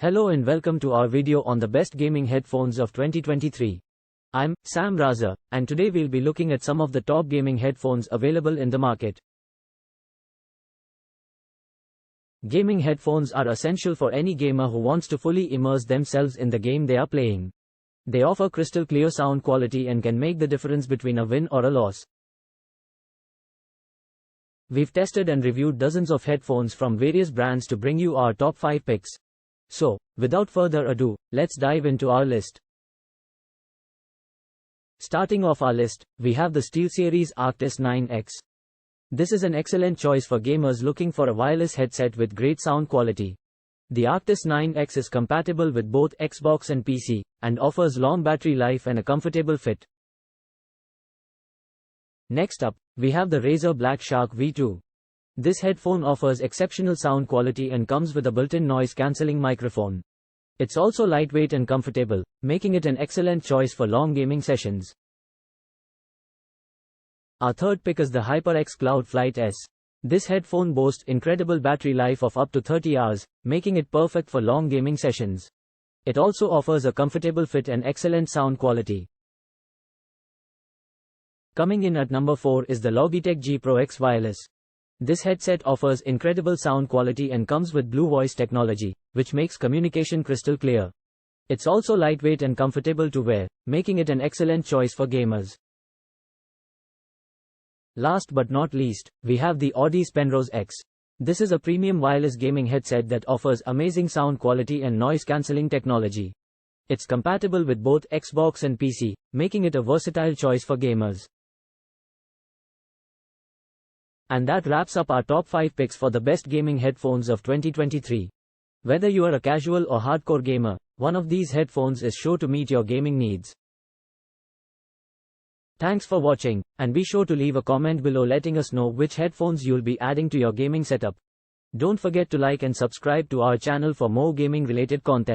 Hello and welcome to our video on the best gaming headphones of 2023. I'm Sam Raza, and today we'll be looking at some of the top gaming headphones available in the market. Gaming headphones are essential for any gamer who wants to fully immerse themselves in the game they are playing. They offer crystal clear sound quality and can make the difference between a win or a loss. We've tested and reviewed dozens of headphones from various brands to bring you our top 5 picks. So, without further ado, let's dive into our list. Starting off our list, we have the SteelSeries Arctis 9X. This is an excellent choice for gamers looking for a wireless headset with great sound quality. The Arctis 9X is compatible with both Xbox and PC, and offers long battery life and a comfortable fit. Next up, we have the Razer Black Shark V2. This headphone offers exceptional sound quality and comes with a built-in noise-cancelling microphone. It's also lightweight and comfortable, making it an excellent choice for long gaming sessions. Our third pick is the HyperX Cloud Flight S. This headphone boasts incredible battery life of up to 30 hours, making it perfect for long gaming sessions. It also offers a comfortable fit and excellent sound quality. Coming in at number 4 is the Logitech G Pro X Wireless. This headset offers incredible sound quality and comes with Blue Voice technology, which makes communication crystal clear. It's also lightweight and comfortable to wear, making it an excellent choice for gamers. Last but not least, we have the Audeze Penrose X. This is a premium wireless gaming headset that offers amazing sound quality and noise-cancelling technology. It's compatible with both Xbox and PC, making it a versatile choice for gamers. And that wraps up our top 5 picks for the best gaming headphones of 2023. Whether you are a casual or hardcore gamer, one of these headphones is sure to meet your gaming needs. Thanks for watching, and be sure to leave a comment below letting us know which headphones you'll be adding to your gaming setup. Don't forget to like and subscribe to our channel for more gaming related content.